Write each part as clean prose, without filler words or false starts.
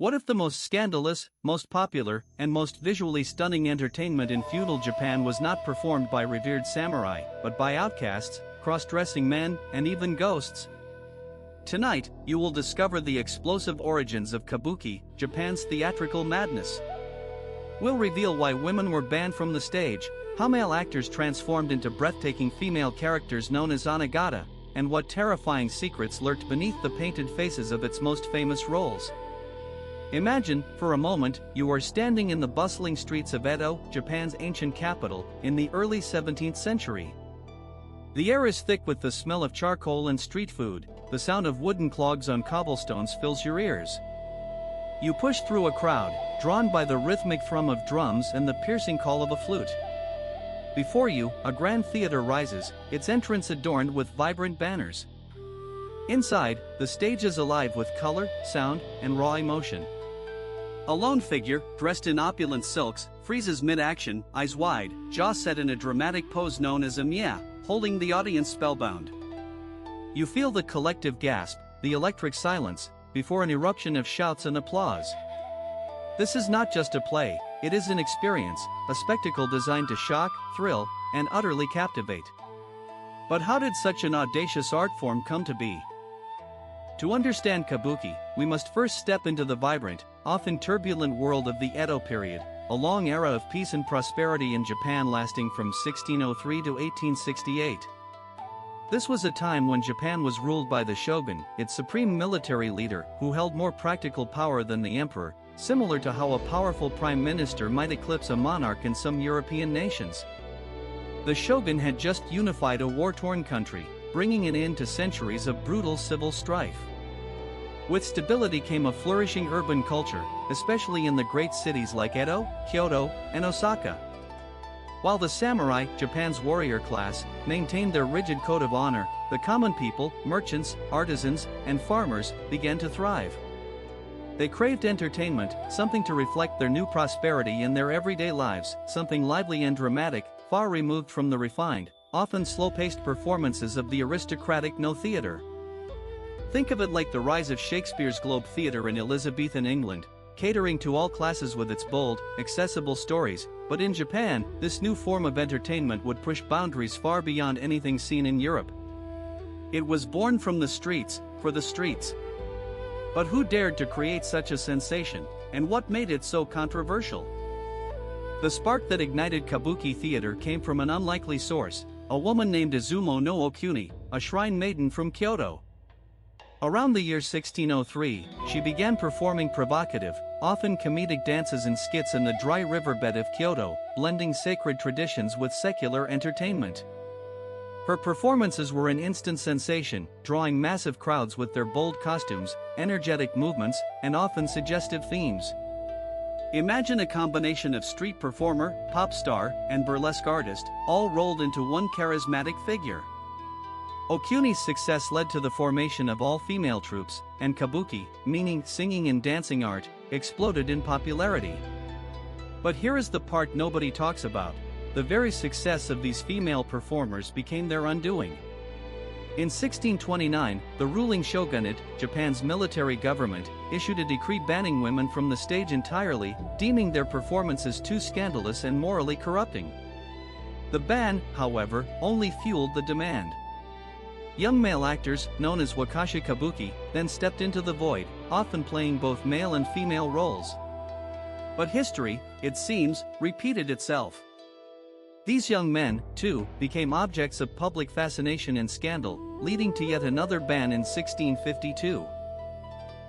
What if the most scandalous, most popular, and most visually stunning entertainment in feudal Japan was not performed by revered samurai, but by outcasts, cross-dressing men, and even ghosts? Tonight, you will discover the explosive origins of Kabuki, Japan's theatrical madness. We'll reveal why women were banned from the stage, how male actors transformed into breathtaking female characters known as onnagata, and what terrifying secrets lurked beneath the painted faces of its most famous roles. Imagine, for a moment, you are standing in the bustling streets of Edo, Japan's ancient capital, in the early 17th century. The air is thick with the smell of charcoal and street food, the sound of wooden clogs on cobblestones fills your ears. You push through a crowd, drawn by the rhythmic thrum of drums and the piercing call of a flute. Before you, a grand theater rises, its entrance adorned with vibrant banners. Inside, the stage is alive with color, sound, and raw emotion. A lone figure, dressed in opulent silks, freezes mid-action, eyes wide, jaw set in a dramatic pose known as a mia, holding the audience spellbound. You feel the collective gasp, the electric silence, before an eruption of shouts and applause. This is not just a play, it is an experience, a spectacle designed to shock, thrill, and utterly captivate. But how did such an audacious art form come to be? To understand Kabuki, we must first step into the vibrant, often turbulent world of the Edo period, a long era of peace and prosperity in Japan lasting from 1603 to 1868. This was a time when Japan was ruled by the shogun, its supreme military leader, who held more practical power than the emperor, similar to how a powerful prime minister might eclipse a monarch in some European nations. The shogun had just unified a war-torn country, bringing an end to centuries of brutal civil strife. With stability came a flourishing urban culture, especially in the great cities like Edo, Kyoto, and Osaka. While the samurai, Japan's warrior class, maintained their rigid code of honor, the common people, merchants, artisans, and farmers, began to thrive. They craved entertainment, something to reflect their new prosperity in their everyday lives, something lively and dramatic, far removed from the refined, often slow-paced performances of the aristocratic no theater. Think of it like the rise of Shakespeare's Globe Theatre in Elizabethan England, catering to all classes with its bold, accessible stories, but in Japan, this new form of entertainment would push boundaries far beyond anything seen in Europe. It was born from the streets, for the streets. But who dared to create such a sensation, and what made it so controversial? The spark that ignited Kabuki theater came from an unlikely source, a woman named Izumo no Okuni, a shrine maiden from Kyoto. Around the year 1603, she began performing provocative, often comedic dances and skits in the dry riverbed of Kyoto, blending sacred traditions with secular entertainment. Her performances were an instant sensation, drawing massive crowds with their bold costumes, energetic movements, and often suggestive themes. Imagine a combination of street performer, pop star, and burlesque artist, all rolled into one charismatic figure. Okuni's success led to the formation of all-female troupes, and Kabuki, meaning singing and dancing art, exploded in popularity. But here is the part nobody talks about. The very success of these female performers became their undoing. In 1629, the ruling shogunate, Japan's military government, issued a decree banning women from the stage entirely, deeming their performances too scandalous and morally corrupting. The ban, however, only fueled the demand. Young male actors, known as wakashi kabuki, then stepped into the void, often playing both male and female roles. But history, it seems, repeated itself. These young men, too, became objects of public fascination and scandal, leading to yet another ban in 1652.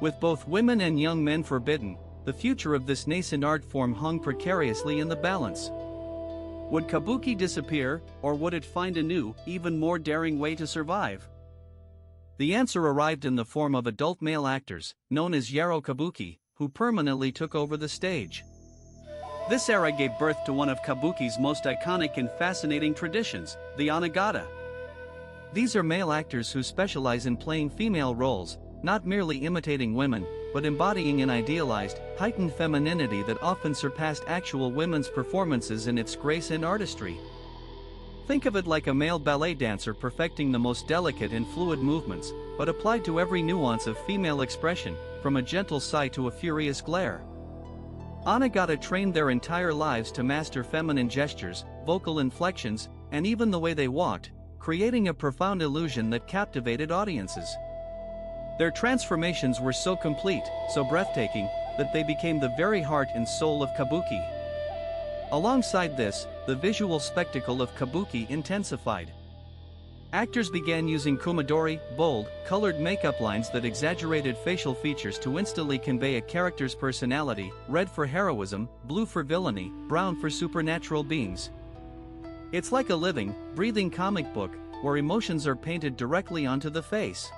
With both women and young men forbidden, the future of this nascent art form hung precariously in the balance. Would Kabuki disappear, or would it find a new, even more daring way to survive? The answer arrived in the form of adult male actors, known as Yaro Kabuki, who permanently took over the stage. This era gave birth to one of Kabuki's most iconic and fascinating traditions, the onnagata. These are male actors who specialize in playing female roles, not merely imitating women, but embodying an idealized, heightened femininity that often surpassed actual women's performances in its grace and artistry. Think of it like a male ballet dancer perfecting the most delicate and fluid movements, but applied to every nuance of female expression, from a gentle sigh to a furious glare. Onnagata trained their entire lives to master feminine gestures, vocal inflections, and even the way they walked, creating a profound illusion that captivated audiences. Their transformations were so complete, so breathtaking, that they became the very heart and soul of Kabuki. Alongside this, the visual spectacle of Kabuki intensified. Actors began using kumadori, bold, colored makeup lines that exaggerated facial features to instantly convey a character's personality: red for heroism, blue for villainy, brown for supernatural beings. It's like a living, breathing comic book, where emotions are painted directly onto the face.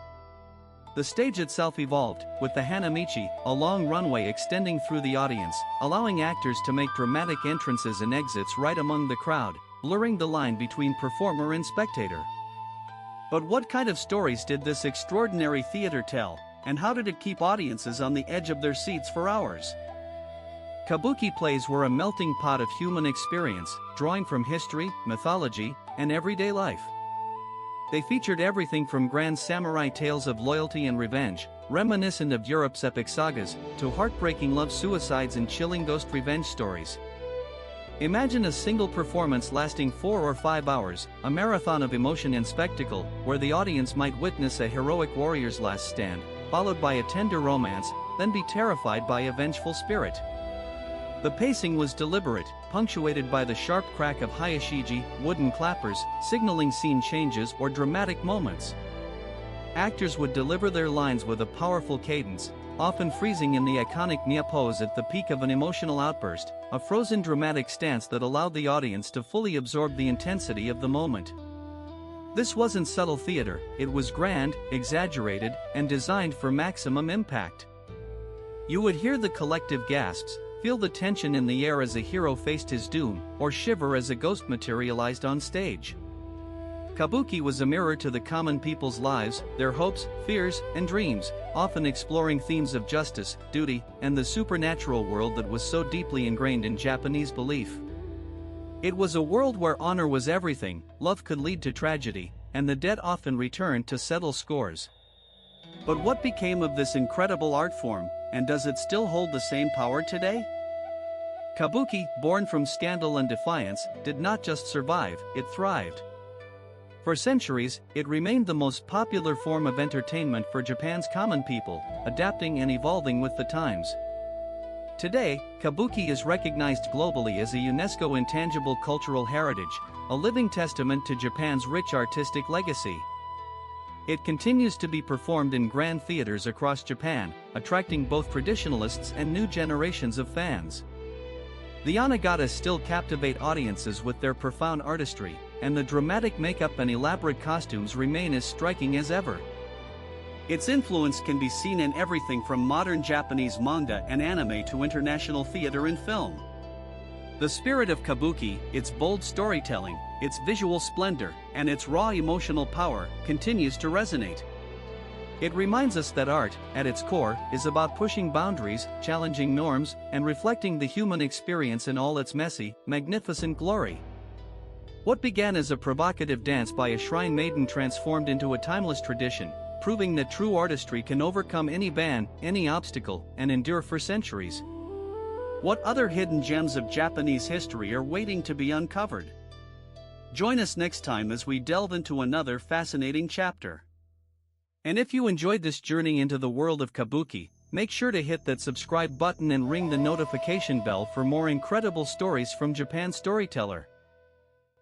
The stage itself evolved, with the hanamichi, a long runway extending through the audience, allowing actors to make dramatic entrances and exits right among the crowd, blurring the line between performer and spectator. But what kind of stories did this extraordinary theater tell, and how did it keep audiences on the edge of their seats for hours? Kabuki plays were a melting pot of human experience, drawing from history, mythology, and everyday life. They featured everything from grand samurai tales of loyalty and revenge, reminiscent of Europe's epic sagas, to heartbreaking love suicides and chilling ghost revenge stories. Imagine a single performance lasting 4 or 5 hours, a marathon of emotion and spectacle, where the audience might witness a heroic warrior's last stand, followed by a tender romance, then be terrified by a vengeful spirit. The pacing was deliberate, punctuated by the sharp crack of hayashiji, wooden clappers, signaling scene changes or dramatic moments. Actors would deliver their lines with a powerful cadence, often freezing in the iconic nya pose at the peak of an emotional outburst, a frozen dramatic stance that allowed the audience to fully absorb the intensity of the moment. This wasn't subtle theater, it was grand, exaggerated, and designed for maximum impact. You would hear the collective gasps, feel the tension in the air as a hero faced his doom, or shiver as a ghost materialized on stage. Kabuki was a mirror to the common people's lives, their hopes, fears, and dreams, often exploring themes of justice, duty, and the supernatural world that was so deeply ingrained in Japanese belief. It was a world where honor was everything, love could lead to tragedy, and the dead often returned to settle scores. But what became of this incredible art form, and does it still hold the same power today? Kabuki, born from scandal and defiance, did not just survive, it thrived. For centuries, it remained the most popular form of entertainment for Japan's common people, adapting and evolving with the times. Today, Kabuki is recognized globally as a UNESCO intangible cultural heritage, a living testament to Japan's rich artistic legacy. It continues to be performed in grand theaters across Japan, attracting both traditionalists and new generations of fans. The onnagata still captivate audiences with their profound artistry, and the dramatic makeup and elaborate costumes remain as striking as ever. Its influence can be seen in everything from modern Japanese manga and anime to international theater and film. The spirit of Kabuki, its bold storytelling, its visual splendor, and its raw emotional power, continues to resonate. It reminds us that art, at its core, is about pushing boundaries, challenging norms, and reflecting the human experience in all its messy, magnificent glory. What began as a provocative dance by a shrine maiden transformed into a timeless tradition, proving that true artistry can overcome any ban, any obstacle, and endure for centuries. What other hidden gems of Japanese history are waiting to be uncovered? Join us next time as we delve into another fascinating chapter. And if you enjoyed this journey into the world of Kabuki, make sure to hit that subscribe button and ring the notification bell for more incredible stories from Japan's storyteller.